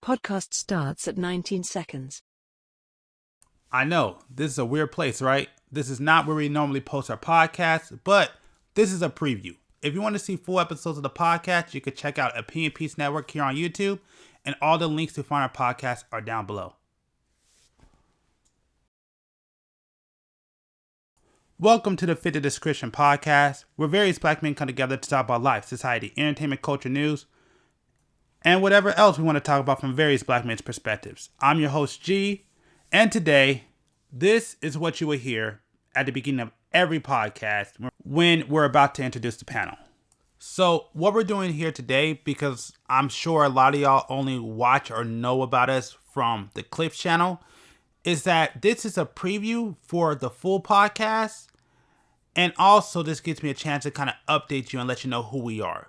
Podcast starts at 19 seconds. I know, this is a weird place, right? This is not where we normally post our podcasts, but this is a preview. If you want to see full episodes of the podcast, you can check out Opinion Piece Network here on YouTube, and all the links to find our podcast are down below. Welcome to the Fit the Description podcast, where various black men come together to talk about life, society, entertainment, culture, news, and whatever else we want to talk about from various black men's perspectives. I'm your host, G, and today, this is what you will hear at the beginning of every podcast when we're about to introduce the panel. So what we're doing here today, because I'm sure a lot of y'all only watch or know about us from the Clips channel, is that this is a preview for the full podcast. And also this gives me a chance to kind of update you and let you know who we are.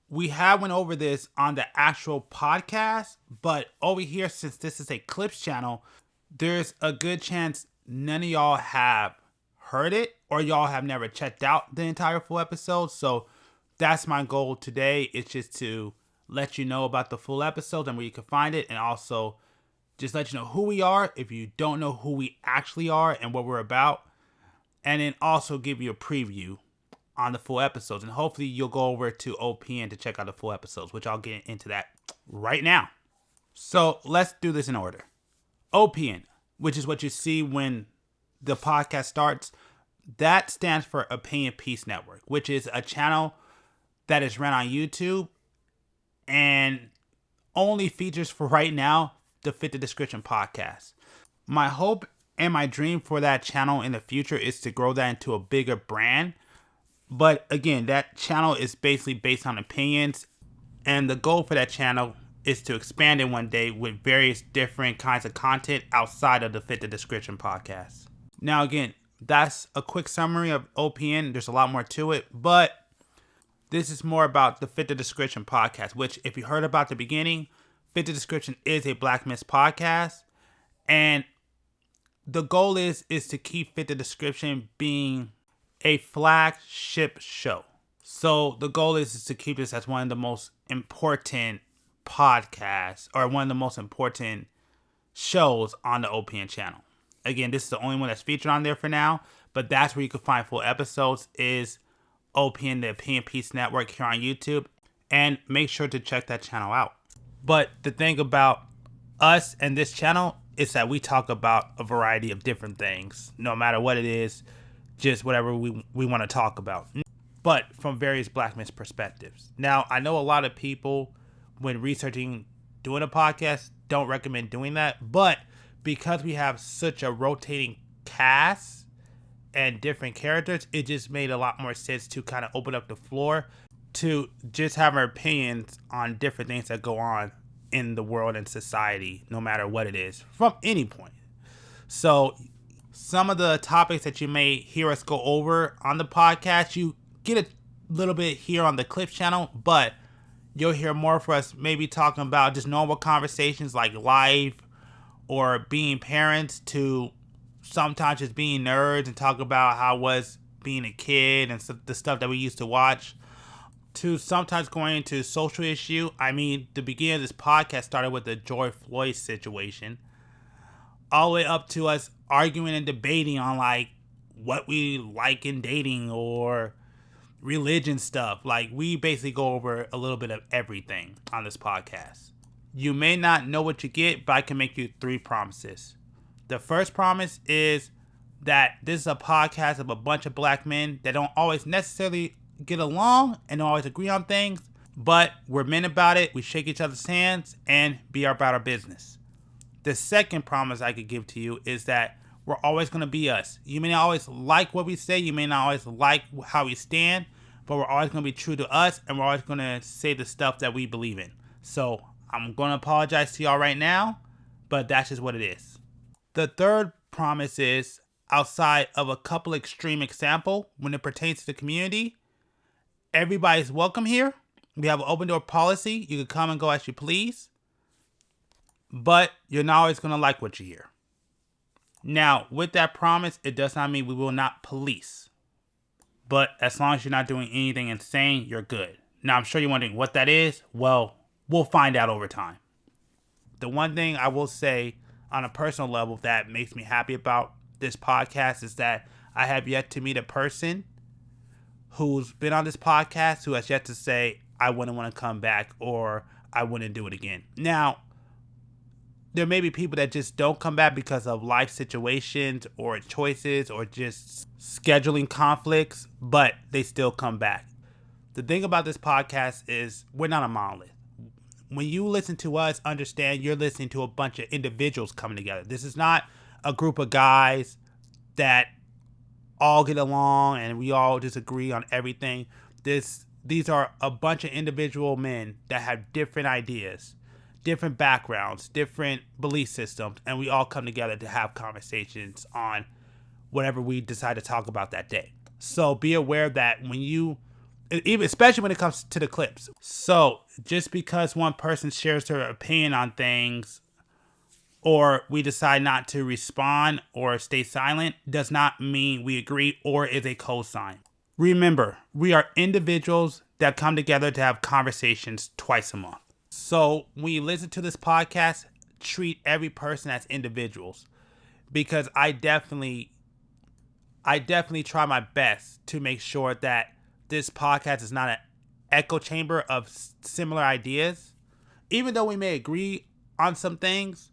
We have went over this on the actual podcast, but over here, since this is a Clips channel, there's a good chance none of y'all have heard it or y'all have never checked out the entire full episode. So that's my goal today. It's just to let you know about the full episode and where you can find it, and also just let you know who we are if you don't know who we actually are and what we're about, and then also give you a preview on the full episodes. And hopefully you'll go over to OPN to check out the full episodes, which I'll get into that right now. So let's do this in order. OPN, which is what you see when the podcast starts, that stands for Opinion Piece Network, which is a channel that is run on YouTube and only features for right now the Fit the Description podcast. My hope and my dream for that channel in the future is to grow that into a bigger brand. But again, that channel is basically based on opinions, and the goal for that channel is to expand it one day with various different kinds of content outside of the Fit the Description podcast. Now again, that's a quick summary of OPN. There's a lot more to it, but this is more about the Fit the Description podcast, which, if you heard about the beginning, Fit the Description is a Black Men's podcast, and the goal is to keep Fit the Description being a flagship show. So the goal is to keep this as one of the most important podcasts, or one of the most important shows on the OPN channel. Again, this is the only one that's featured on there for now, but that's where you can find full episodes, is OPN, the Opinion Piece Network here on YouTube, and make sure to check that channel out. But the thing about us and this channel is that we talk about a variety of different things, no matter what it is, just whatever we want to talk about, but from various black men's perspectives. Now, I know a lot of people, when researching doing a podcast, don't recommend doing that, but because we have such a rotating cast and different characters, it just made a lot more sense to kind of open up the floor to just have our opinions on different things that go on in the world and society, no matter what it is, from any point. So some of the topics that you may hear us go over on the podcast, you get a little bit here on the Clips channel, but you'll hear more for us maybe talking about just normal conversations like life or being parents, to sometimes just being nerds and talk about how it was being a kid and the stuff that we used to watch, to sometimes going into social issue. I mean, the beginning of this podcast started with the George Floyd situation, all the way up to us arguing and debating on like what we like in dating or religion stuff. Like, we basically go over a little bit of everything on this podcast. You may not know what you get, but I can make you 3 promises. The first promise is that this is a podcast of a bunch of black men that don't always necessarily get along and don't always agree on things, but we're men about it. We shake each other's hands and be about our business. The second promise I could give to you is that we're always going to be us. You may not always like what we say, you may not always like how we stand, but we're always going to be true to us, and we're always going to say the stuff that we believe in. So I'm going to apologize to y'all right now, but that's just what it is. The third promise is, outside of a couple extreme examples when it pertains to the community, everybody's welcome here. We have an open door policy. You can come and go as you please, but you're not always going to like what you hear. Now, with that promise, it does not mean we will not police. But as long as you're not doing anything insane, you're good. Now, I'm sure you're wondering what that is. Well, we'll find out over time. the one thing I will say on a personal level that makes me happy about this podcast is that I have yet to meet a person who's been on this podcast who has yet to say, I wouldn't want to come back or I wouldn't do it again. Now, there may be people that just don't come back because of life situations or choices or just scheduling conflicts, but they still come back. The thing about this podcast is we're not a monolith. When you listen to us, understand you're listening to a bunch of individuals coming together. This is not a group of guys that all get along and we all just agree on everything. These are a bunch of individual men that have different ideas, different backgrounds, different belief systems, and we all come together to have conversations on whatever we decide to talk about that day. So be aware that when you, even especially when it comes to the clips. So just because one person shares their opinion on things or we decide not to respond or stay silent does not mean we agree or is a cosign. Remember, we are individuals that come together to have conversations twice a month. So when you listen to this podcast, treat every person as individuals, because I definitely try my best to make sure that this podcast is not an echo chamber of similar ideas. Even though we may agree on some things,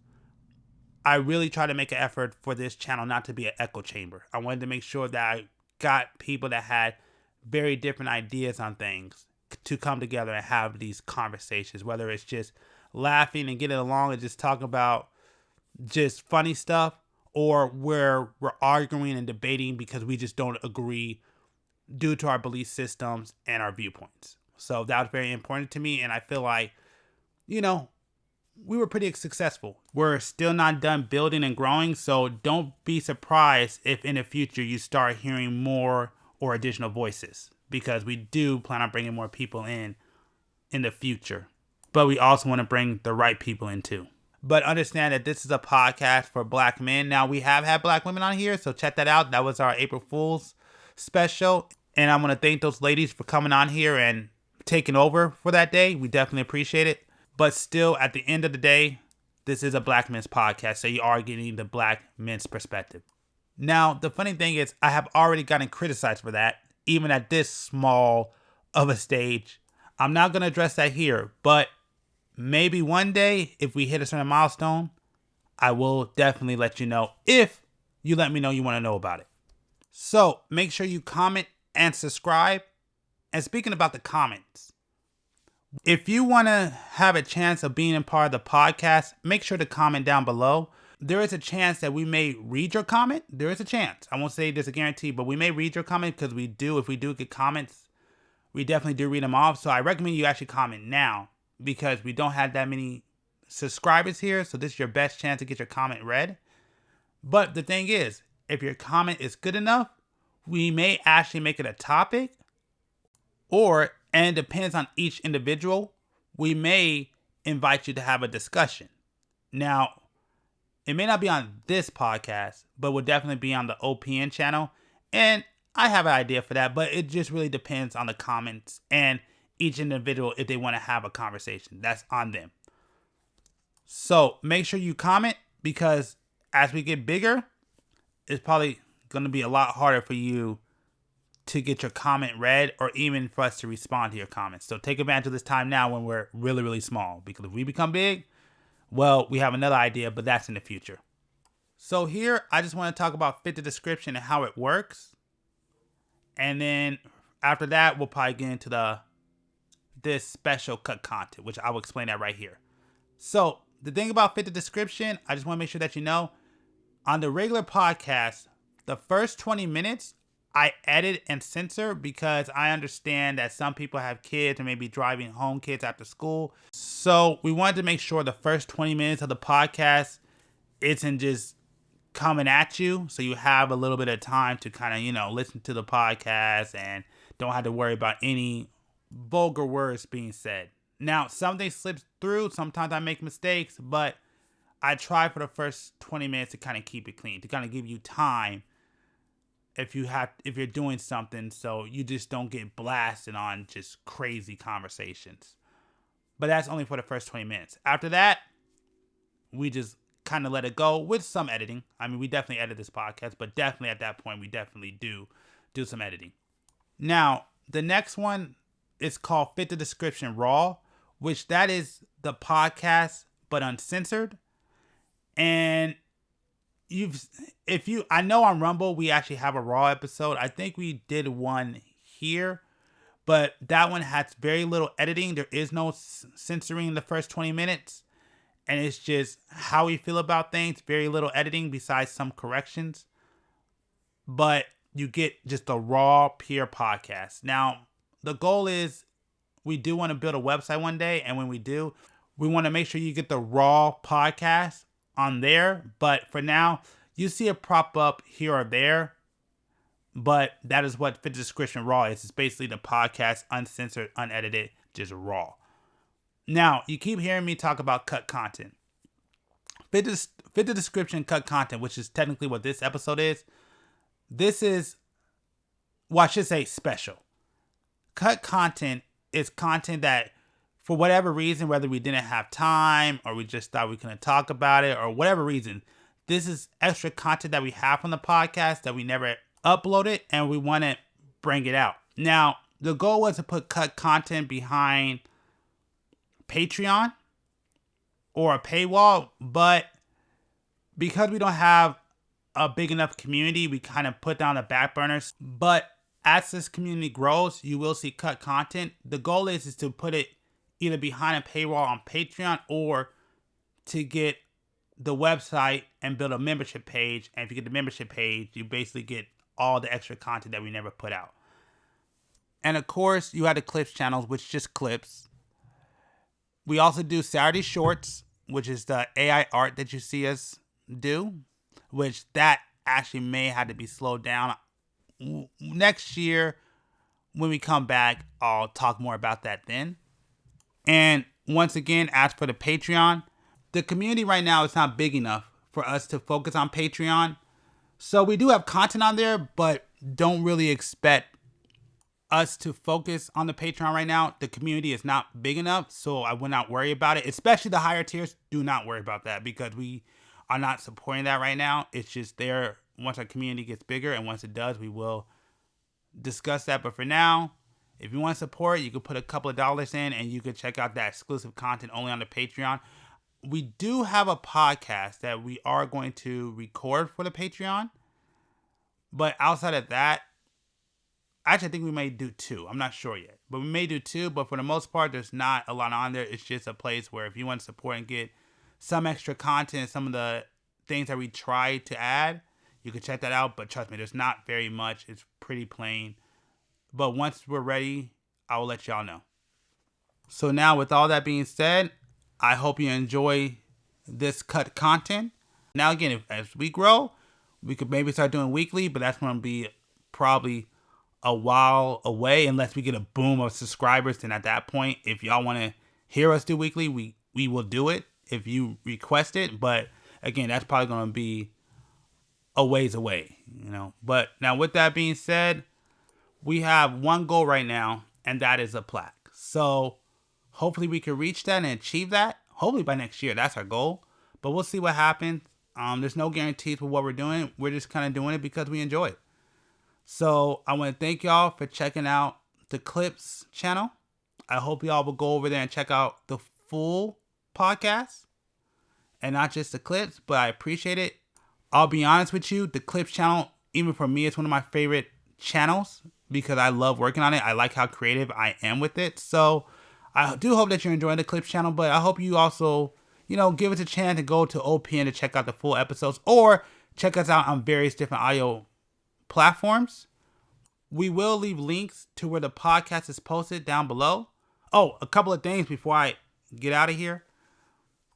I really try to make an effort for this channel not to be an echo chamber. I wanted to make sure that I got people that had very different ideas on things to come together and have these conversations, whether it's just laughing and getting along and just talking about just funny stuff, or where we're arguing and debating because we just don't agree due to our belief systems and our viewpoints. So that was very important to me, and I feel like, we were pretty successful. We're still not done building and growing, so don't be surprised if in the future you start hearing more or additional voices, because we do plan on bringing more people in the future. But we also want to bring the right people in too. But understand that this is a podcast for black men. Now, we have had black women on here, so check that out. That was our April Fool's special. And I want to thank those ladies for coming on here and taking over for that day. We definitely appreciate it. But still, at the end of the day, this is a black men's podcast, so you are getting the black men's perspective. Now, the funny thing is, I have already gotten criticized for that, even at this small of a stage. I'm not going to address that here, but maybe one day, if we hit a certain milestone, I will definitely let you know if you let me know you want to know about it. So make sure you comment and subscribe. And speaking about the comments, if you want to have a chance of being a part of the podcast, make sure to comment down below. There is a chance that we may read your comment. There is a chance. I won't say there's a guarantee, but we may read your comment because we do. If we do get comments, we definitely do read them off. So I recommend you actually comment now because we don't have that many subscribers here. So this is your best chance to get your comment read. But the thing is, if your comment is good enough, we may actually make it a topic, and it depends on each individual, we may invite you to have a discussion. Now, it may not be on this podcast, but will definitely be on the OPN channel. And I have an idea for that, but it just really depends on the comments and each individual if they want to have a conversation. That's on them. So make sure you comment, because as we get bigger, it's probably going to be a lot harder for you to get your comment read or even for us to respond to your comments. So take advantage of this time now when we're really, really small, because if we become big, well, we have another idea, but that's in the future. So here, I just want to talk about fit the description and how it works. And then after that, we'll probably get into this special cut content, which I will explain that right here. So the thing about fit the description, I just want to make sure that you know, on the regular podcast, the first 20 minutes, I edit and censor because I understand that some people have kids or maybe driving home kids after school. So we wanted to make sure the first 20 minutes of the podcast isn't just coming at you. So you have a little bit of time to kind of, listen to the podcast and don't have to worry about any vulgar words being said. Now, something slips through. Sometimes I make mistakes, but I try for the first 20 minutes to kind of keep it clean, to kind of give you time if you're doing something, so you just don't get blasted on just crazy conversations. But that's only for the first 20 minutes. After that, we just kind of let it go with some editing. I mean, we definitely edit this podcast, but definitely at that point, we definitely do some editing. Now, the next one is called Fit the Description Raw, which that is the podcast, but uncensored. And I know on Rumble, we actually have a Raw episode. I think we did one here, but that one has very little editing. There is no censoring in the first 20 minutes. And it's just how we feel about things. Very little editing besides some corrections. But you get just a raw, pure podcast. Now, the goal is we do want to build a website one day. And when we do, we want to make sure you get the raw podcast on there. But for now, you see it prop up here or there. But that is what Fit the Description Raw is. It's basically the podcast, uncensored, unedited, just raw. Now, you keep hearing me talk about cut content. Fit the Description cut content, which is technically what this episode is. This is, well, I should say special. Cut content is content that, for whatever reason, whether we didn't have time or we just thought we couldn't talk about it or whatever reason, this is extra content that we have from the podcast that we never uploaded and we want to bring it out. Now, the goal was to put cut content behind Patreon or a paywall, but because we don't have a big enough community, we kind of put down the back burners. But as this community grows, you will see cut content. The goal is to put it either behind a paywall on Patreon or to get the website and build a membership page. And if you get the membership page, you basically get all the extra content that we never put out. And of course, you have the clips channels, which is just clips. We also do Saturday Shorts, which is the AI art that you see us do, which that actually may have to be slowed down. Next year, when we come back, I'll talk more about that then. And once again, as for the Patreon, the community right now is not big enough for us to focus on Patreon. So we do have content on there, but don't really expect us to focus on the Patreon right now. The community is not big enough, so I would not worry about it. Especially the higher tiers, do not worry about that because we are not supporting that right now. It's just there once our community gets bigger, and once it does, we will discuss that. But for now, if you want to support, you can put a couple of dollars in and you can check out that exclusive content only on the Patreon. We do have a podcast that we are going to record for the Patreon. But outside of that, actually, I think we may do two. I'm not sure yet. But we may do two. But for the most part, there's not a lot on there. It's just a place where if you want to support and get some extra content, some of the things that we try to add, you can check that out. But trust me, there's not very much. It's pretty plain. But once we're ready, I will let y'all know. So now, with all that being said, I hope you enjoy this cut content. Now, again, as we grow, we could maybe start doing weekly, but that's going to be probably a while away unless we get a boom of subscribers. Then at that point, if y'all want to hear us do weekly, we will do it if you request it. But again, that's probably going to be a ways away, But now with that being said, we have one goal right now, and that is a plaque. So hopefully we can reach that and achieve that. Hopefully by next year, that's our goal. But we'll see what happens. There's no guarantees with what we're doing. We're just kind of doing it because we enjoy it. So I want to thank y'all for checking out the Clips channel. I hope y'all will go over there and check out the full podcast and not just the clips, but I appreciate it. I'll be honest with you, the Clips channel, even for me, it's one of my favorite channels because I love working on it. I like how creative I am with it. So I do hope that you're enjoying the Clips channel, but I hope you also, give us a chance to go to OPN to check out the full episodes or check us out on various different audio platforms. We will leave links to where the podcast is posted down below. Oh, a couple of things before I get out of here.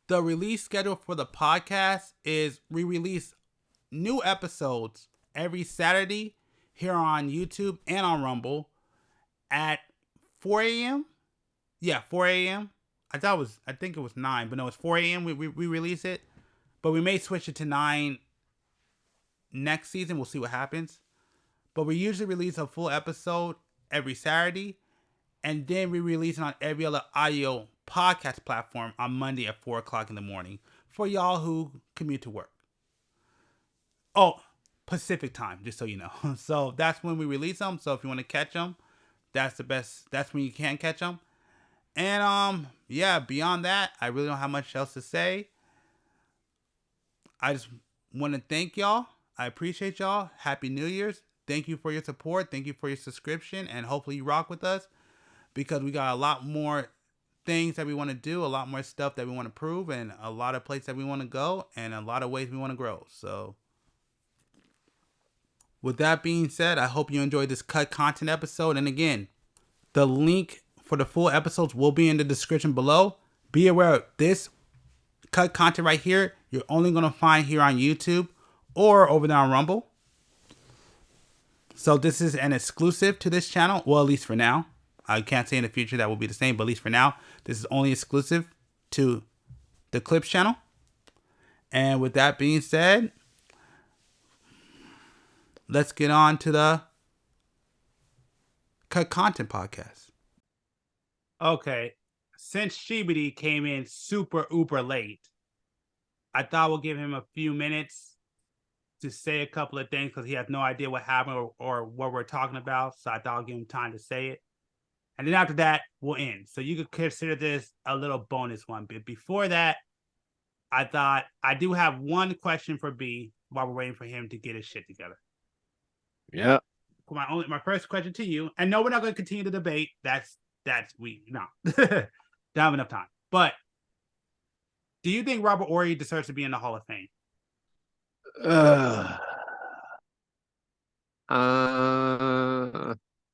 The release schedule for the podcast is we release new episodes every Saturday here on YouTube and on Rumble at 4 a.m. Yeah, 4 a.m. I think it was 9, but no, it's 4 a.m. We release it. But we may switch it to 9 next season. We'll see what happens. But we usually release a full episode every Saturday. And then we release it on every other audio podcast platform on Monday at 4 o'clock in the morning. for y'all who commute to work. Oh, Pacific time, just so you know. So that's when we release them. So if you want to catch them, that's the best. That's when you can catch them. And yeah, beyond that, I really don't have much else to say. I just want to thank y'all. I appreciate y'all. Happy New Year's. Thank you for your support. Thank you for your subscription. And hopefully you rock with us because we got a lot more things that we want to do, a lot more stuff that we want to prove, and a lot of places that we want to go, and a lot of ways we want to grow. So with that being said, I hope you enjoyed this cut content episode. And again, the link for the full episodes will be in the description below. Be aware of this cut content right here. You're only going to find here on YouTube or over there on Rumble. So this is an exclusive to this channel. Well, at least for now. I can't say in the future that will be the same, but at least for now, this is only exclusive to the Clips channel. And with that being said, let's get on to the Cut Content Podcast. Okay, since Shibidi came in super late, I thought we'll give him a few minutes to say a couple of things because he has no idea what happened or what we're talking about. So I thought I'll give him time to say it. And then after that, we'll end. So you could consider this a little bonus one. But before that, I thought I do have one question for B while we're waiting for him to get his shit together. Yeah. My first question to you, and no, we're not going to continue the debate. That's don't have enough time. But do you think Robert Horry deserves to be in the Hall of Fame?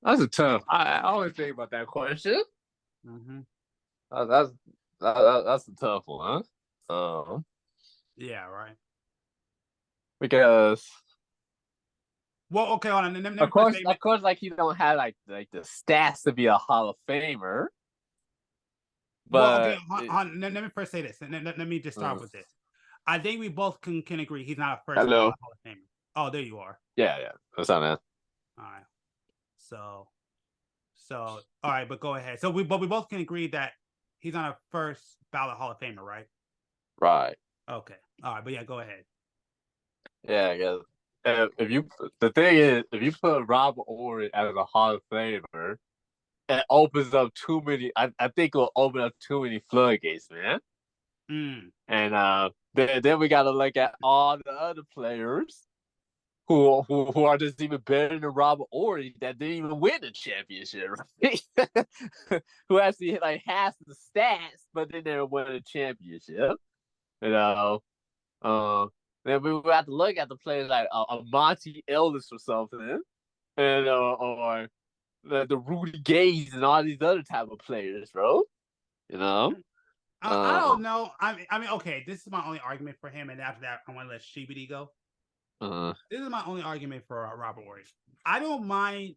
That's a tough. I always think about that question. Mm-hmm. That's a tough one. Yeah, right. Because well, okay, hold on. Of course, like he don't have like the stats to be a Hall of Famer. But well, okay, let me first say this. Let me just start with this. I think we both can agree he's not a first Hall of Famer. Oh, there you are. Yeah. That's not that. All right. So, all right, but go ahead. So we both can agree that he's not a first ballot Hall of Famer, right? Right. Okay. All right, but yeah, go ahead. Yeah, I guess. If you put Robert Horry as a Hall of Famer, it opens up too many. I think it will open up too many floodgates, man. And then we got to look at all the other players who are just even better than Robert Horry that didn't even win the championship, right? Who actually like has the stats, but then they win a championship. Then we would have to look at the players like a Monty Ellis or something, and or the Rudy Gays and all these other type of players, bro. I don't know. I mean, okay, this is my only argument for him, and after that, I want to let Shibidi go. This is my only argument for Robert Horry. I don't mind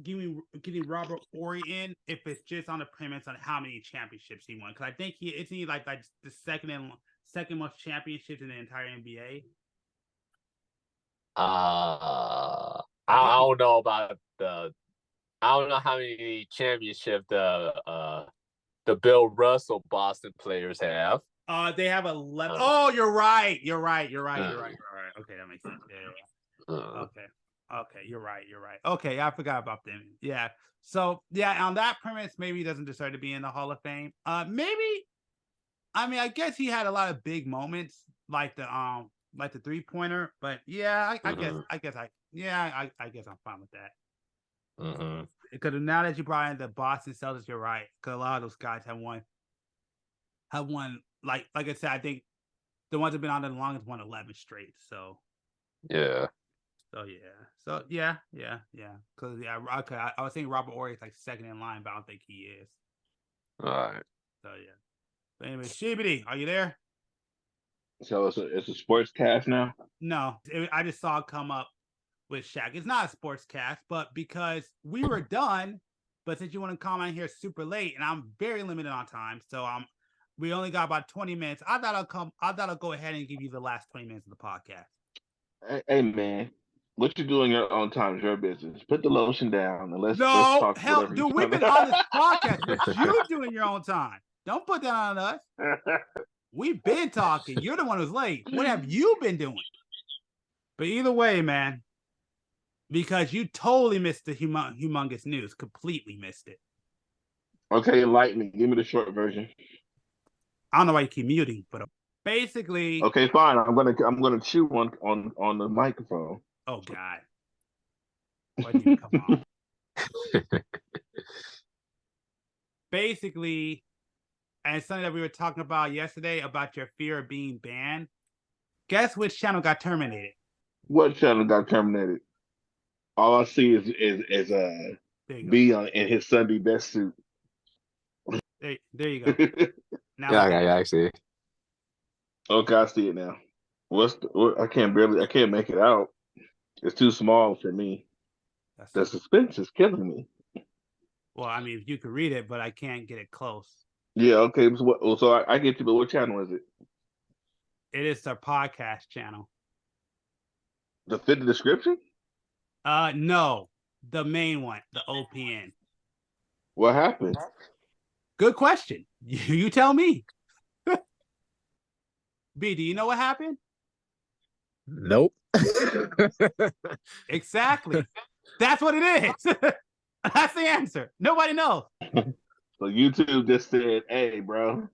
getting Robert Horry in if it's just on the premise on how many championships he won, because I think isn't he like the second most championships in the entire NBA. I don't know about I don't know how many championships the Bill Russell Boston players have. They have 11. Oh, you're right. You're right. Okay, that makes sense. Yeah. Okay, you're right. Okay, I forgot about them. Yeah. So yeah, on that premise, maybe he doesn't deserve to be in the Hall of Fame. Maybe. I mean, I guess he had a lot of big moments, like the 3-pointer. But yeah, I guess I'm fine with that. Because now that you brought in the Boston Celtics, you're right. Because a lot of those guys have won. Like I said, I think the ones that have been on the longest won 11 straight. So yeah. Because okay, I was thinking Robert Horry is like second in line, but I don't think he is. All right. So yeah. But anyway, Shibidi, are you there? So it's a sports cast now? No, I just saw it come up with Shaq. It's not a sports cast, but because we were done, but since you want to come on here super late, and I'm very limited on time, so we only got about 20 minutes. I thought I'll go ahead and give you the last 20 minutes of the podcast. Hey man, what you do in your own time is your business. Put the lotion down and let's talk. Hell, dude, we've been on this podcast. What you do in your own time? Don't put that on us. We've been talking. You're the one who's late. What have you been doing? But either way, man, because you totally missed the humongous news. Completely missed it. Okay, enlighten me. Give me the short version. I don't know why you keep muting, but basically. Okay, fine. I'm gonna chew on the microphone. Oh God. Why did you come on? Basically, and something that we were talking about yesterday about your fear of being banned. Guess which channel got terminated? What channel got terminated? All I see is B in his Sunday best suit. There you go. Now I see. Okay, I see it now. I can't make it out. It's too small for me. The suspense is killing me. Well, I mean, if you could read it, but I can't get it close. Yeah, okay. So I get you, but what channel is it? It is their podcast channel. The fit the description? No, the main one, the OPN. What happened? Good question. You tell me. B, do you know what happened? Nope. Exactly. That's what it is. That's the answer. Nobody knows. So YouTube just said, "Hey, bro,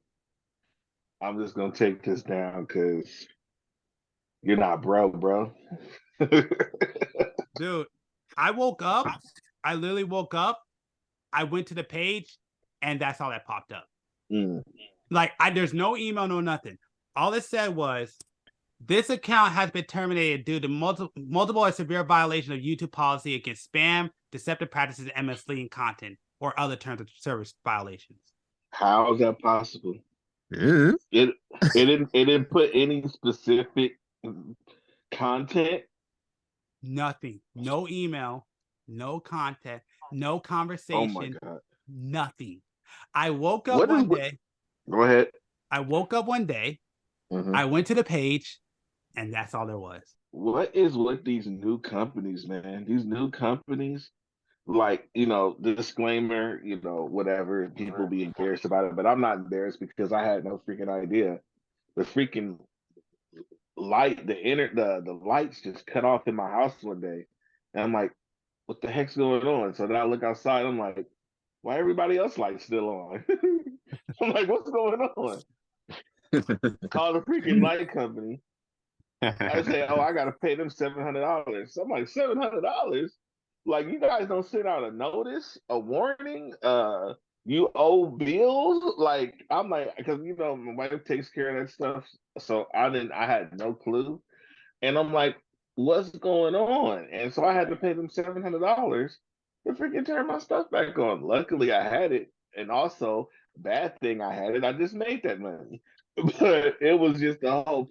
I'm just gonna take this down because you're not bro." Dude, I woke up. I literally woke up. I went to the page, and that's all that popped up. Like, there's no email, no nothing. All it said was, this account has been terminated due to multiple and severe violation of YouTube policy against spam, deceptive practices, and misleading content, or other terms of service violations. How is that possible? It didn't put any specific content. Nothing. No email. No content. No conversation. Oh my God. Nothing. I woke up one day. Go ahead. I woke up one day. I went to the page, and that's all there was. What is with these new companies, man? These new companies, like, disclaimer, whatever, people be embarrassed about it, but I'm not embarrassed because I had no freaking idea. The freaking the lights just cut off in my house one day. And I'm like, what the heck's going on? So then I look outside, I'm like, why everybody else lights still on? I'm like, what's going on? Call the freaking light company. I say, oh, I gotta pay them $700. So I'm like, $700? Like, you guys don't send out a notice, a warning, you owe bills? Like, I'm like, because my wife takes care of that stuff. So I had no clue. And I'm like, what's going on? And so I had to pay them $700 to freaking turn my stuff back on. Luckily I had it. And also, bad thing I had it, I just made that money. But it was just the whole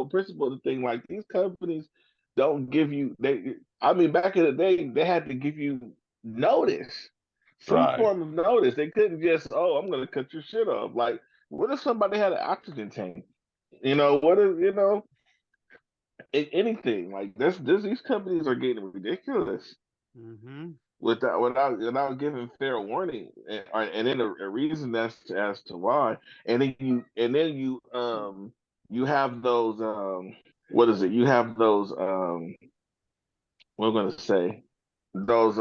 principle of the thing. Like, these companies don't give you back in the day, they had to give you notice. Some form of notice. They couldn't just, oh, I'm gonna cut your shit off. Like, what if somebody had an oxygen tank? Anything. Like, these companies are getting ridiculous. Without giving fair warning, and then a reason as to why, and then you have those what is it? You have those we're gonna say those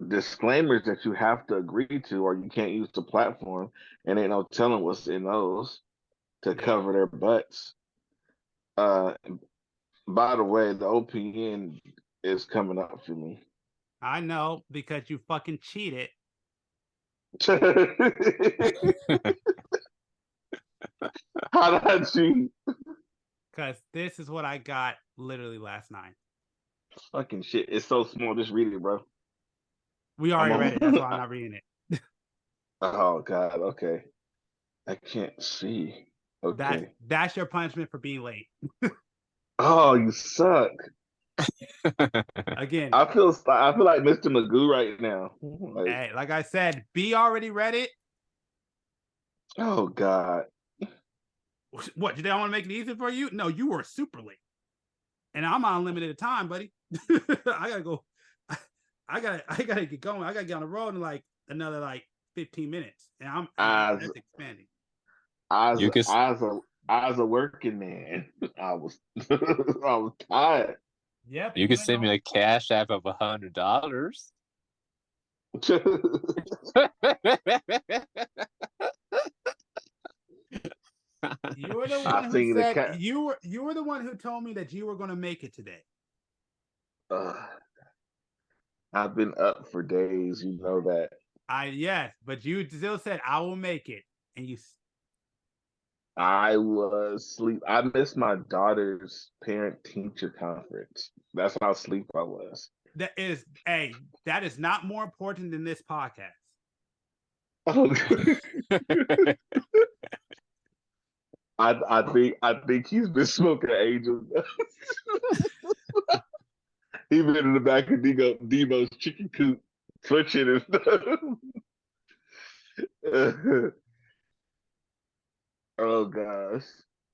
disclaimers that you have to agree to, or you can't use the platform, and ain't no telling what's in those to cover their butts. By the way, the OPN is coming up for me. I know, because you fucking cheated. How did I cheat? Because this is what I got literally last night. Fucking shit. It's so small. Just read it, bro. We already read it. That's why I'm not reading it. Oh, God. Okay. I can't see. Okay. That's your punishment for being late. Oh, you suck. Again, I feel like Mr. Magoo right now. Like I said, B already read it. Oh God. What, did they want to make it easy for you? No, you were super late. And I'm on unlimited time, buddy. I gotta go. I gotta get going. I gotta get on the road in like another 15 minutes. And that's expanding. as You can as a working man, I was I was tired. Yep. you can send me a cash app of $100. You were the I one who think the said cat. you were the one who told me that you were going to make it today. I've been up for days. You know that. Yes, but you still said I will make it, and you. I was asleep. I missed my daughter's parent teacher conference. That's how asleep I was. That is not more important than this podcast. Oh, I think he's been smoking angel. He's been in the back of Demo's chicken coop, twitching and stuff. Oh gosh.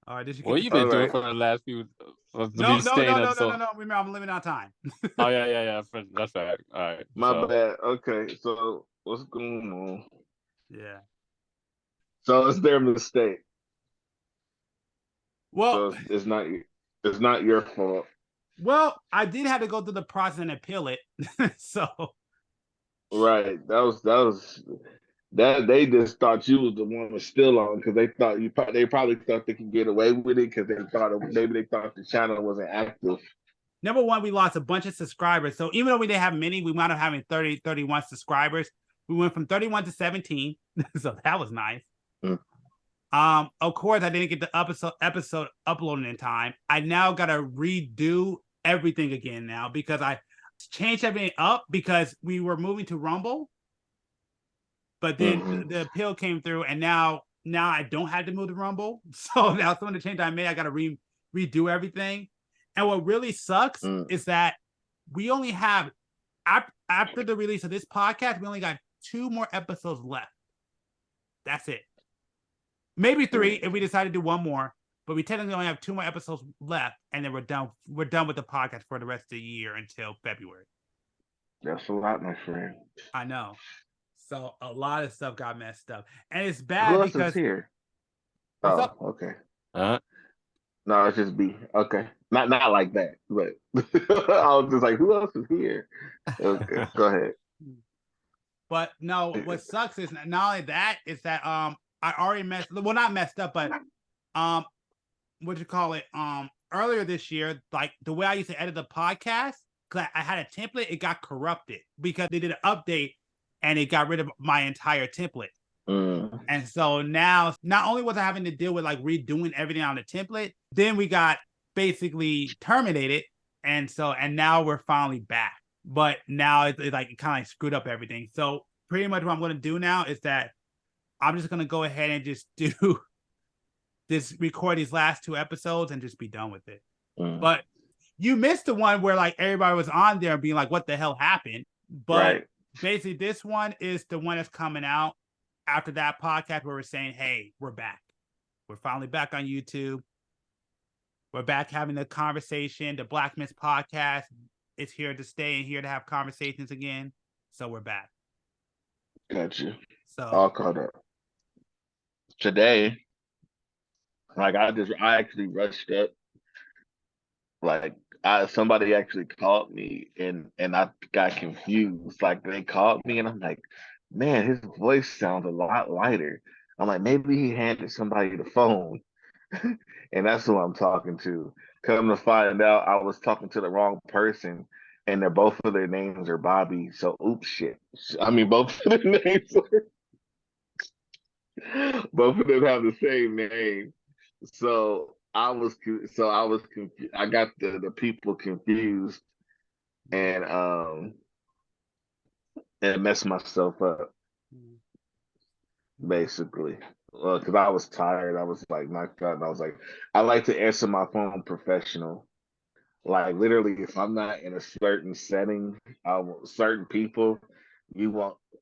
All right, did you What get you the been doing right. for the last few? No. Staying up so. Remember, I'm living on time. Oh yeah. That's right. All right. My So bad. Okay, so what's going on? Yeah. So it's their mistake. Well, So it's not your fault. I did have to go through the process and appeal it. So Right. That they just thought you was the one was still on because they probably thought they could get away with it because maybe they thought the channel wasn't active. number one, we lost a bunch of subscribers. So even though we didn't have many, we wound up having 30, 31 subscribers. We went from 31 to 17. So that was nice. Mm. Of course, I didn't get the episode uploaded in time. I now gotta redo everything again now because I changed everything up because we were moving to Rumble. But then the appeal came through, and now I don't have to move to Rumble. So now some of the changes I made, I gotta redo everything. And what really sucks is that we only have after the release of this podcast, we only got 2 more episodes left. That's it. Maybe 3 if we decide to do 1 more, but we technically only have 2 more episodes left, and then we're done. We're done with the podcast for the rest of the year until February. That's a lot, my friend. I know. So a lot of stuff got messed up, and it's bad Who else because is here? What's up? Okay. No, it's just B. Okay, not like that, but I was just like, who else is here? Okay, go ahead. But no, what sucks is not only that, is that I already not messed up, but what you call it? Earlier this year, like the way I used to edit the podcast, because I had a template, it got corrupted because they did an update and it got rid of my entire template. And so now, not only was I having to deal with like redoing everything on the template, then we got basically terminated, and now we're finally back. But now it's like it kind of screwed up everything. So pretty much what I'm going to do now is that I'm just going to go ahead and just record these last 2 episodes and just be done with it. But you missed the one where like everybody was on there being like, what the hell happened? But basically this one is the one that's coming out after that podcast where we're saying, hey, we're back. We're finally back on YouTube. We're back having the conversation. The Black Myths podcast is here to stay and here to have conversations again. So we're back. Gotcha. So all caught up. Today, like I actually rushed up. Like somebody actually called me and I got confused. Like they called me and I'm like, man, his voice sounds a lot lighter. I'm like, maybe he handed somebody the phone. And that's who I'm talking to. Come to find out, I was talking to the wrong person, and both of their names are Bobby. So, oops, shit. I mean, both of their names both of them have the same name. So I was confused. I got the people confused, and messed myself up, basically. Because I was tired. I was like knocked out, and I was like, I like to answer my phone professional. Like literally, if I'm not in a certain setting, certain people,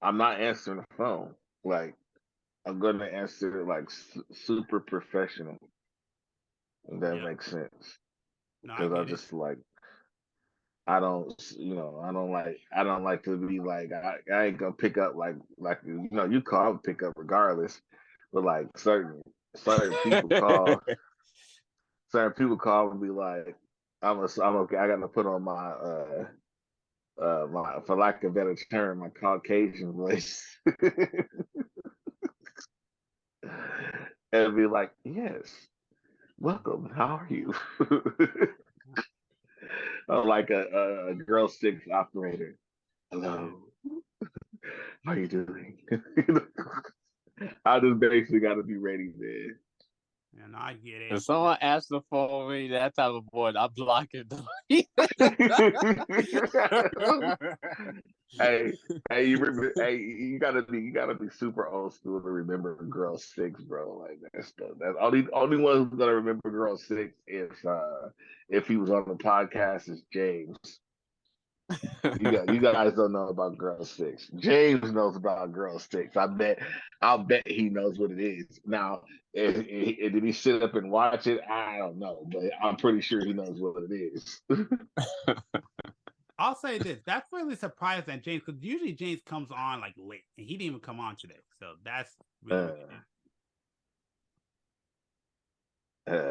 I'm not answering the phone. Like I'm gonna answer like super professional. If that makes sense. Because I just like I don't like to be like I ain't gonna pick up like you call and pick up regardless. But like certain certain people call. Certain people call and be like, I'm okay. I got to put on my, for lack of a better term, my Caucasian voice, and be like, yes, welcome. How are you? Like a girl six operator. Hello. How are you doing? I just basically got to be ready, man. And I get it. If someone asks to phone me, that type of boy, I block it. Hey, you gotta be super old school to remember Girl Six, bro. Like that's only one who's gonna remember Girl Six if he was on the podcast is James. You guys don't know about Girl Six. James knows about Girl Six. I'll bet he knows what it is. Now, did he sit up and watch it? I don't know, but I'm pretty sure he knows what it is. I'll say this: that's really surprising that James, because usually James comes on like late, and he didn't even come on today. So that's really.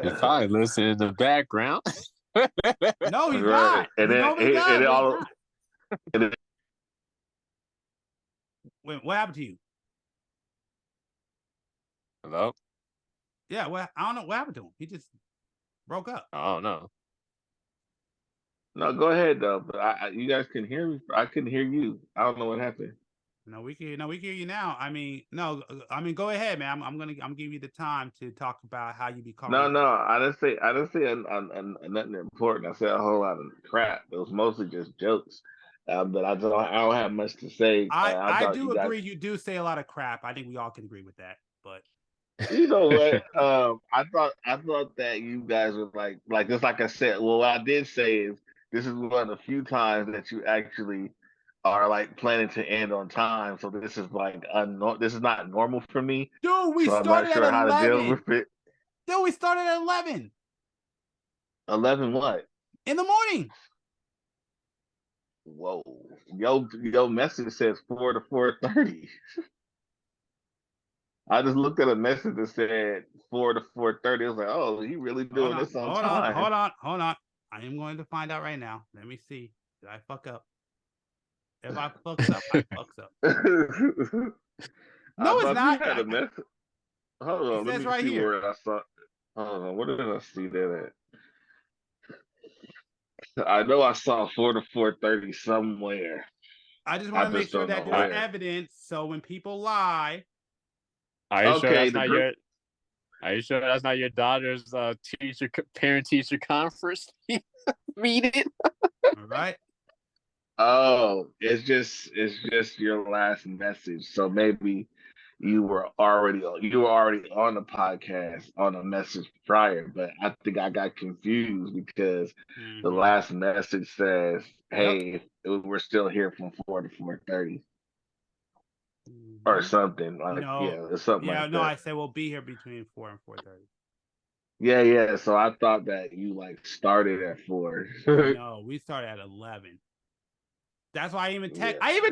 He's probably listening in the background. No, he's not. And then Wait, what happened to you? Hello? Yeah, well, I don't know what happened to him. He just broke up. I don't know. No, go ahead though. But you guys can hear me. I couldn't hear you. I don't know what happened. No, we can hear you now. I mean, go ahead, man. I'm gonna give you the time to talk about how you become. No, I didn't say nothing important. I said a whole lot of crap. It was mostly just jokes. But I don't have much to say. I do agree. You do say a lot of crap. I think we all can agree with that. But you know what? I thought that you guys were like just like I said. Well, what I did say is this is one of the few times that you actually are like planning to end on time. So this is like this is not normal for me. Dude, we so started I'm not sure at 11. how to deal with it. Dude, we started at 11. 11 what? In the morning. Whoa. Yo message says 4 to 4:30. I just looked at a message that said 4 to 4:30. I was like, oh, you really doing this on time. Hold on. I am going to find out right now. Let me see. Did I fuck up? If I fucks up, I fucks up. No, it's not. You had a message. Hold on, let me right see here. where I saw. Hold on, where did I see that at? I know I saw 4 to 4:30 somewhere. I just want to make sure that there's evidence, so when people lie. Are you sure that's not your? Are you sure that's not your daughter's parent-teacher conference meeting? All right. Oh, it's just your last message. So maybe you were already on the podcast on a message prior, but I think I got confused because the last message says, "Hey, we're still here from 4 to 4:30." Or something like something like that. No, I said we'll be here between 4 and 4:30. Yeah. So I thought that you like started at 4. No, we started at 11. That's why I even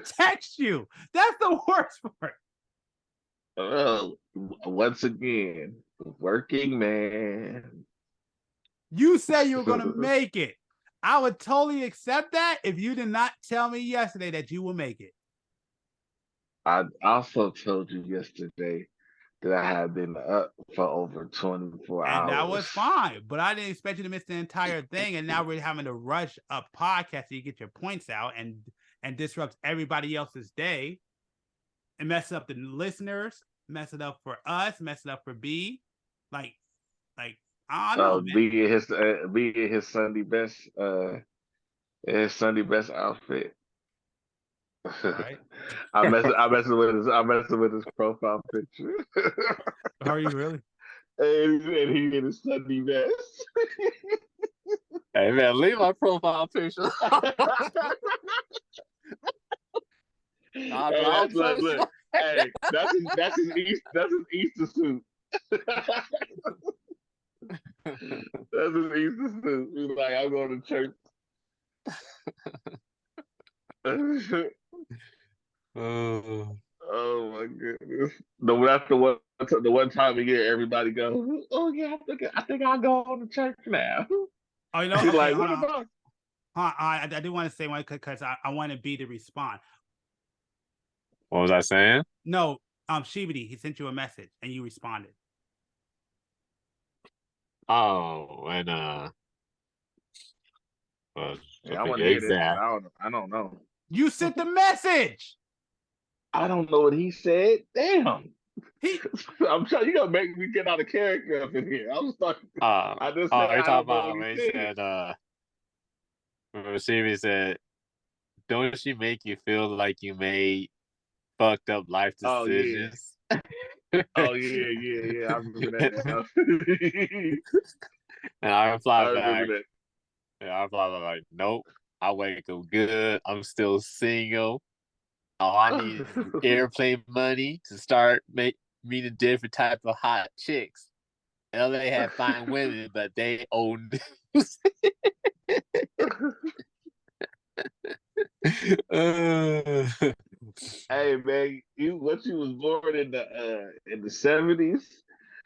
text you. That's the worst part. Well, once again, working man. You said you were gonna make it. I would totally accept that if you did not tell me yesterday that you will make it. I also told you yesterday that I had been up for over 24 hours. And that was fine, but I didn't expect you to miss the entire thing. And now we're having to rush a podcast so you get your points out and disrupts everybody else's day and mess up the listeners, mess it up for us, mess it up for B. Like I don't know. Be his Sunday best outfit. Right. I'm messing with his profile picture. Are you really? And he in his Sunday best. Hey man, leave my profile picture. Look. Hey, that's his Easter suit. That's his Easter suit. He's like, I'm going to church. Oh my goodness. That's the one time we get everybody go, oh yeah, I think I'll go on to church now. Oh, you know, She's okay, like, hold what on. about? I do want to say one because I wanted B to respond. What was I saying? No, Shibidi, he sent you a message and you responded. Oh, and Yeah, to I be want to hear this because exact, I don't know. You sent the message. I don't know what he said. Damn. He I'm trying. You gonna make me get out of character up in here. I was like, I just said oh, you I talking don't know what about he when he said. said, when Stevie said, "Don't she make you feel like you made fucked up life Oh yeah. decisions?" Oh yeah. I remember that now. And I I replied remember back, that. like, nope. I wake up good. I'm still single. All I need is airplane money to start meeting different type of hot chicks. LA had fine women, but they own news. Hey man, you was born in the 70s?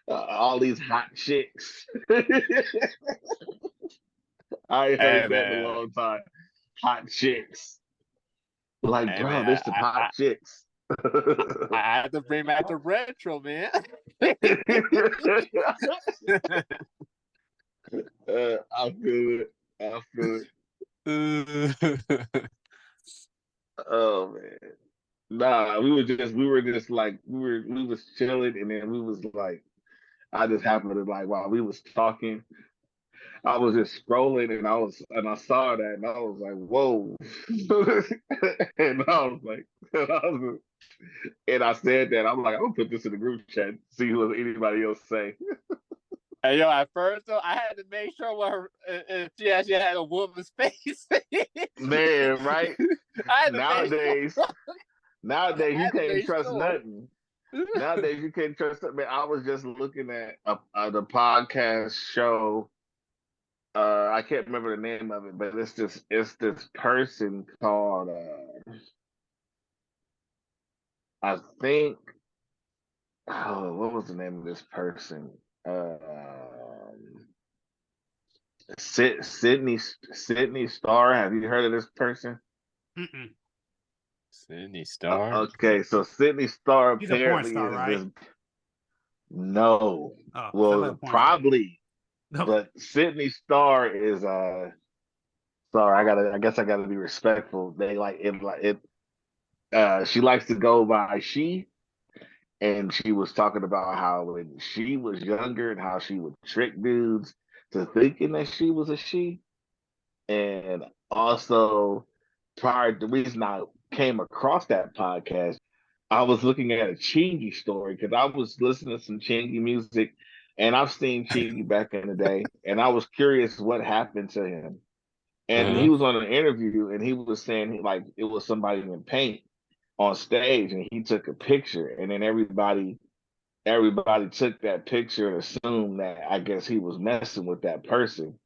All these hot chicks. I ain't Hey heard that in a man, long time. Hot chicks. Like, hey bro, man, this the hot chicks. I had to bring back the retro, man. I feel it. I feel it. Oh man. Nah, we were just like we was chilling and then we was like I just happened to like while we was talking, I was just scrolling and I saw that and I was like, whoa. and I was like and I said that I'm like, I'm gonna put this in the group chat, see what anybody else say. Hey, yo, at first though, I had to make sure if she actually had a woman's face. Man, right? I had to make Nowadays, sure. I nowadays you had to can't make trust sure. nothing. Nowadays you can't trust it. Man, I was just looking at the podcast show. I can't remember the name of it, but it's this person called I think what was the name of this person? Sydney Star. Have you heard of this person? Mm-mm. Sydney Star. Okay, so Sydney Star He's a porn apparently star, is this. right? No, Oh, sounds like a well, porn star. probably, No. but Sydney Star is sorry, I guess I gotta be respectful. They like it. She likes to go by she, and she was talking about how when she was younger and how she would trick dudes to thinking that she was a she, and also prior to the reason I came across that podcast, I was looking at a Chingy story because I was listening to some Chingy music, and I've seen Chingy back in the day, and I was curious what happened to him. And Uh-huh. he was on an interview, and he was saying like it was somebody in paint on stage, and he took a picture, and then everybody took that picture and assumed that I guess he was messing with that person,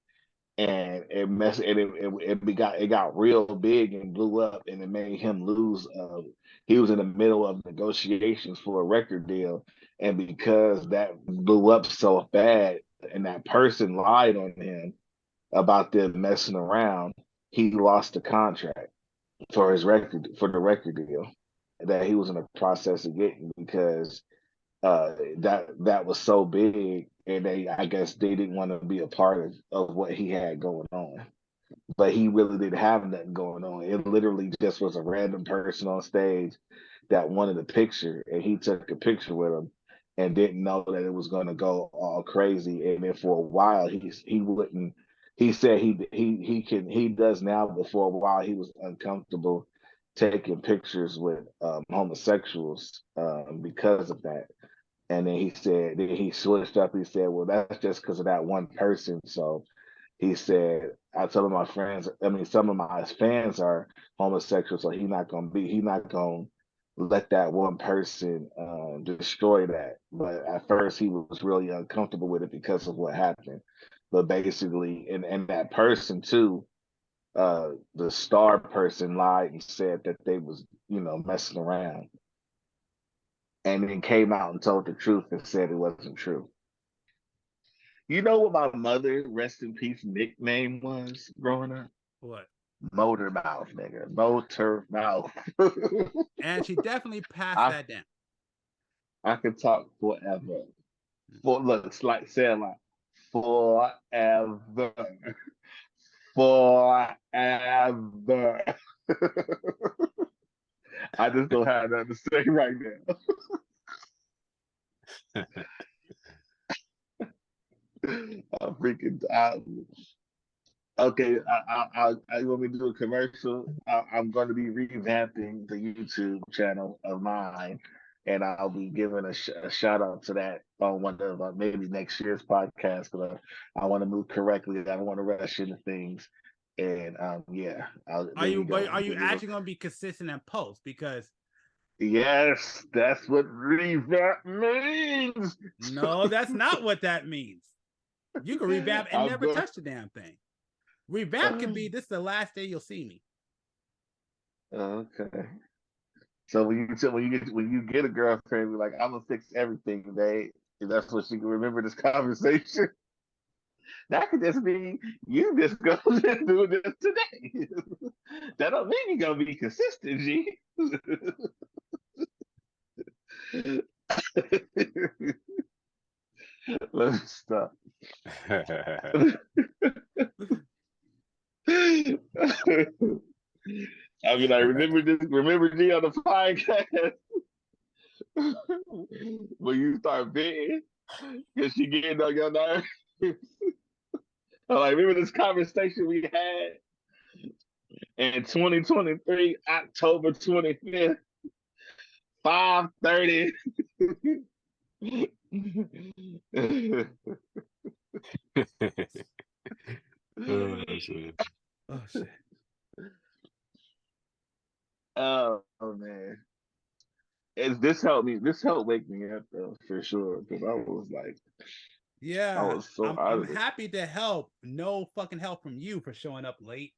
and it got real big and blew up, and it made him lose. He was in the middle of negotiations for a record deal, and because that blew up so bad, and that person lied on him about them messing around, he lost the contract for the record deal that he was in the process of getting because that was so big, and I guess they didn't want to be a part of what he had going on. But he really didn't have nothing going on. It literally just was a random person on stage that wanted a picture, and he took a picture with him and didn't know that it was going to go all crazy. And then for a while, he wouldn't. He said he does now, but for a while he was uncomfortable taking pictures with homosexuals because of that. And then he switched up. He said, "Well, that's just because of that one person." So he said, "I tell my friends. I mean, some of my fans are homosexual, so he's not gonna let that one person destroy that." But at first, he was really uncomfortable with it because of what happened. But basically, and that person too, the star person lied and said that they was messing around. and then came out and told the truth and said it wasn't true. You know what my mother, rest in peace, nickname was growing up? What? Motor Mouth, nigga. Motor Mouth. And she definitely passed I that down. I could talk forever. Look, like say it like forever. Forever. I just don't have nothing to say right now. I'm freaking out. Okay, I want me to do a commercial. I'm going to be revamping the YouTube channel of mine, and I'll be giving a shout out to that on one of maybe next year's podcast. Because I want to move correctly. I don't want to rush into things. And yeah, Are you actually going to be consistent in post? Because yes, that's what revamp means. No, that's not what that means. You can revamp and never touch the damn thing. Revamp can be this is the last day you'll see me. Okay. So when you get a girlfriend, like I'm gonna fix everything today, and that's what she can remember this conversation. That could just be you just go and do this today. That don't mean you're gonna be consistent, G. Let's stop. I mean, remember G on the podcast when you start bidding because she getting on your nerves. I'm like, remember this conversation we had in 2023, October 25th, 5:30. Oh shit. Oh shit. Oh man. This helped wake me up though, for sure. Because I was like, yeah, I was so I'm happy to help. No fucking help from you for showing up late.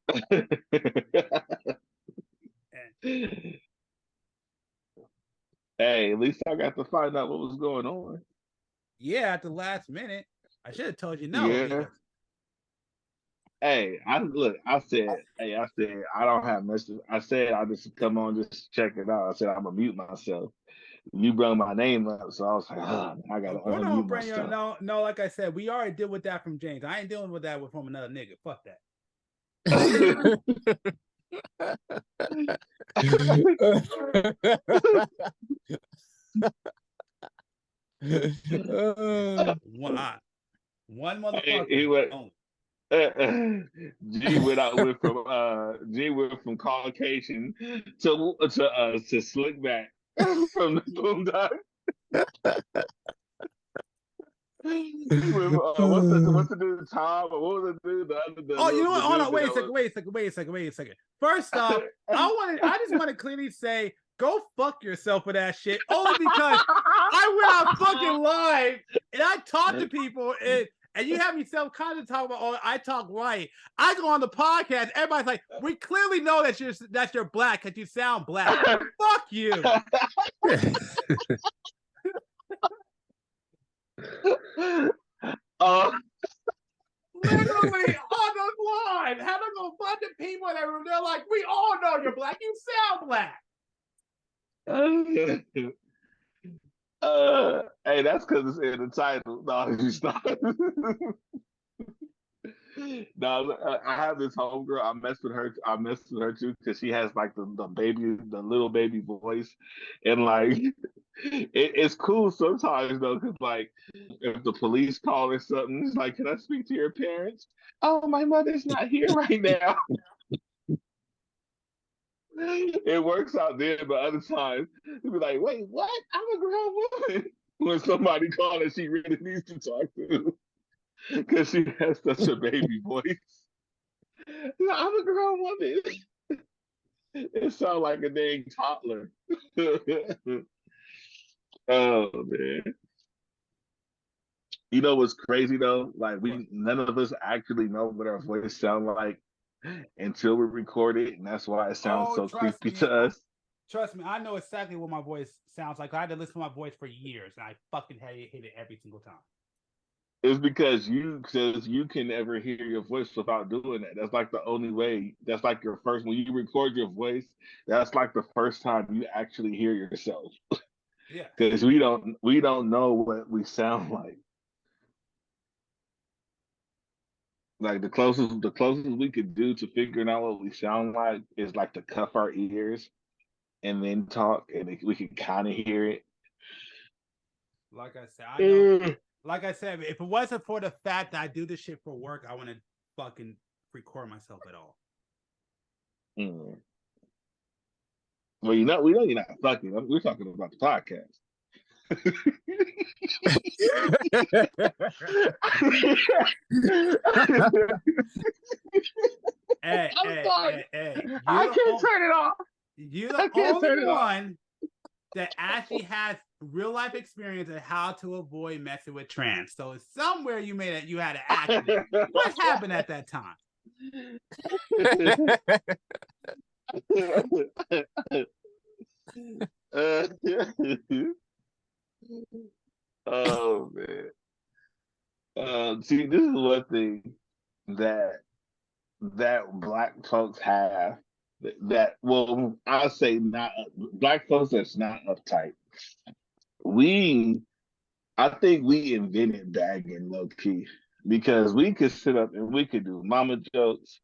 Hey, at least I got to find out what was going on. Yeah, at the last minute. I should have told you no. Yeah. Because... Hey, I said, I don't have much. I said I just come on, just check it out. I said I'm gonna mute myself. You brought my name up, so I was like, I gotta unmute myself. No, like I said, we already deal with that from James. I ain't dealing with that from another nigga. Fuck that. One motherfucker. He went. G went from Caucasian to slick back from the Boondocks. What's the dude Tom? Or what was the dude? You know what? Hold on, wait a second. First off, I just want to clearly say, go fuck yourself for that shit. Only because I went out fucking live and I talk to people and you have me self-conscious talk about, oh, I talk right. I go on the podcast. Everybody's like, we clearly know that you're black because you sound black. Fuck you. Literally on the line, having a bunch of people that they're like, we all know you're black. You sound black. Hey, that's because it's in the title. No, you stop. No, I have this homegirl. I mess with her too because she has like the little baby voice, and like it's cool sometimes though because like if the police call or something, it's like, can I speak to your parents? Oh, my mother's not here right now. It works out there, but other times you'll be like, wait, what? I'm a grown woman. When somebody calls and she really needs to talk to, because she has such a baby voice. I'm a grown woman. It sounds like a dang toddler. Oh man. You know what's crazy though? Like none of us actually know what our voice sound like until we record it, and that's why it sounds so creepy to us. Trust me, I know exactly what my voice sounds like. I had to listen to my voice for years, and I fucking hate it every single time. It's because you can never hear your voice without doing that. That's like the only way. That's like your first when you record your voice. That's like the first time you actually hear yourself. Yeah, Because we don't know what we sound like. Like the closest we could do to figuring out what we sound like is like to cuff our ears and then talk, and we can kind of hear it. like I said, I know. Like I said, if it wasn't for the fact that I do this shit for work, I wouldn't fucking record myself at all. Mm. Well, we know you're not fucking. We're talking about the podcast. Hey. I can't turn it off. You're the only one that actually has real life experience of how to avoid messing with trans. So somewhere you had an accident. What happened at that time? Oh man. See, this is one thing that black folks have that well, I'll say not black folks that's not uptight. We I think we invented bagging low key because we could sit up and we could do mama jokes,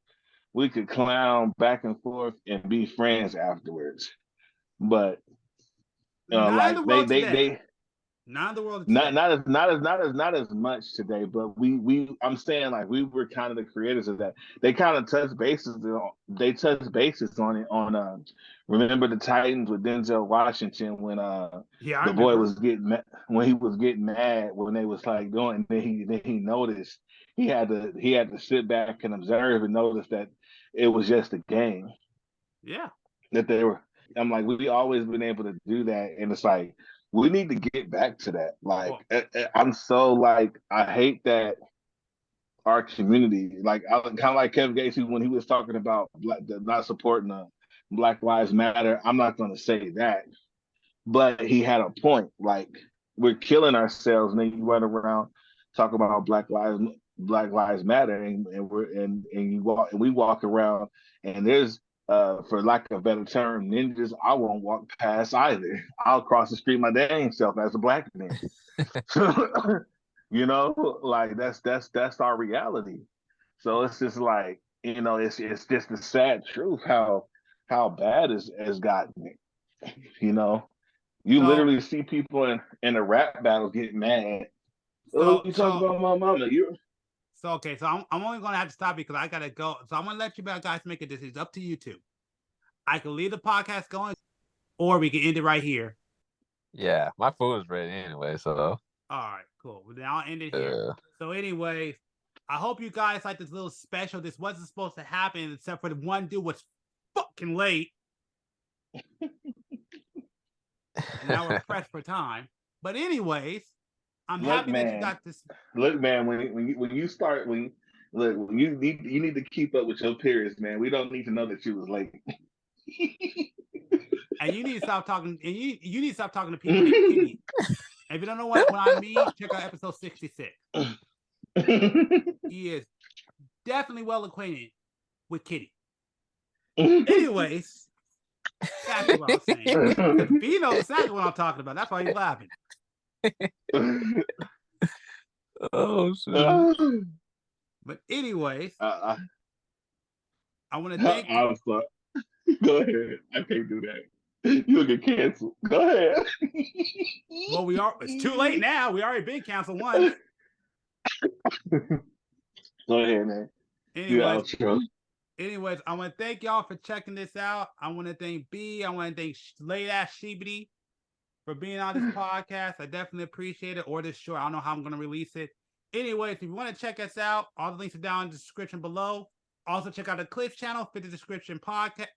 we could clown back and forth and be friends afterwards. But Not in the like world they today. they Not in the world today. not as much today, but we I'm saying like we were kind of the creators of that. They kind of touched bases. They touched bases on it on remember the Titans with Denzel Washington when Yeah, I the boy remember. was when he was getting mad when they was like doing then he noticed he had to sit back and observe and notice that it was just a game Yeah. that they were. I'm like, we always been able to do that, and it's like we need to get back to that. Like, I'm so like, I hate that our community, like, I kind of like Kevin Gates when he was talking about not supporting Black Lives Matter. I'm not going to say that, but he had a point. Like, we're killing ourselves, and then you run around talk about Black Lives Matter, and we walk around, and there's for lack of a better term, ninjas I won't walk past either. I'll cross the street my dang self as a black man. Like that's our reality. So it's just like it's just the sad truth how bad has gotten. You know, you So literally see people in a rap battle get mad. Oh, so you talk so about my mama. You so okay. So I'm only gonna have to stop because I gotta go. So I'm gonna let you guys make a decision. It's up to you two. I can leave the podcast going, or we can end it right here. Yeah, my food is ready anyway, so. All right, cool. Well, then I'll end it here. So, anyways, I hope you guys like this little special. This wasn't supposed to happen, except for the one dude was fucking late. And now we're pressed for time. But anyways, I'm happy that you got this. Look, man, when you start when you need to keep up with your peers, man. We don't need to know that you was late. And you need to stop talking. And you need to stop talking to people named Kitty. If you don't know what I mean, check out episode 66. He is definitely well acquainted with Kitty. Anyways, that's what I'm saying. He knows exactly what I'm talking about. That's why he's laughing. Oh shit. But anyways, I want to thank you. Go ahead. I can't do that. You'll get canceled. Go ahead. Well, it's too late now. We already been canceled once. Go ahead, man. Anyways, I want to thank y'all for checking this out. I want to thank B. I want to thank Late Ass Shebity for being on this podcast. I definitely appreciate it. Or this short. I don't know how I'm going to release it. Anyways, if you want to check us out, all the links are down in the description below. Also, check out the Cliff channel, Fit the Description Podcast.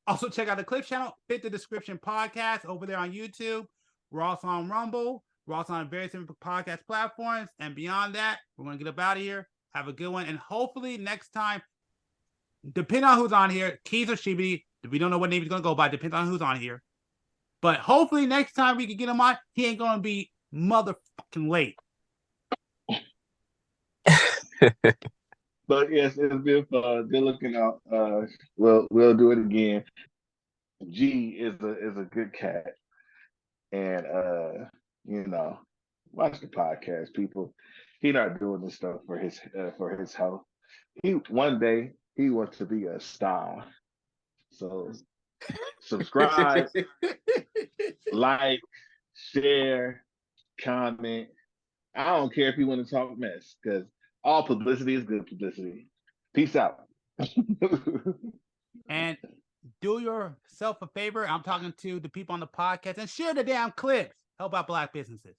Also, check out the Cliff channel, Fit the Description Podcast over there on YouTube. We're also on Rumble. We're also on various different podcast platforms. And beyond that, we're going to get up out of here. Have a good one. And hopefully next time, depending on who's on here, Keith or Shibidi, we don't know what name he's gonna go by. Depends on who's on here. But hopefully next time we can get him on, he ain't gonna be motherfucking late. But yes, it's been fun. Good looking out. We'll do it again. G is a good cat, and watch the podcast, people. He not doing this stuff for his health. One day he wants to be a star. So subscribe, like, share, comment. I don't care if you want to talk mess, because all publicity is good publicity. Peace out. And do yourself a favor. I'm talking to the people on the podcast and share the damn clips. Help out Black businesses.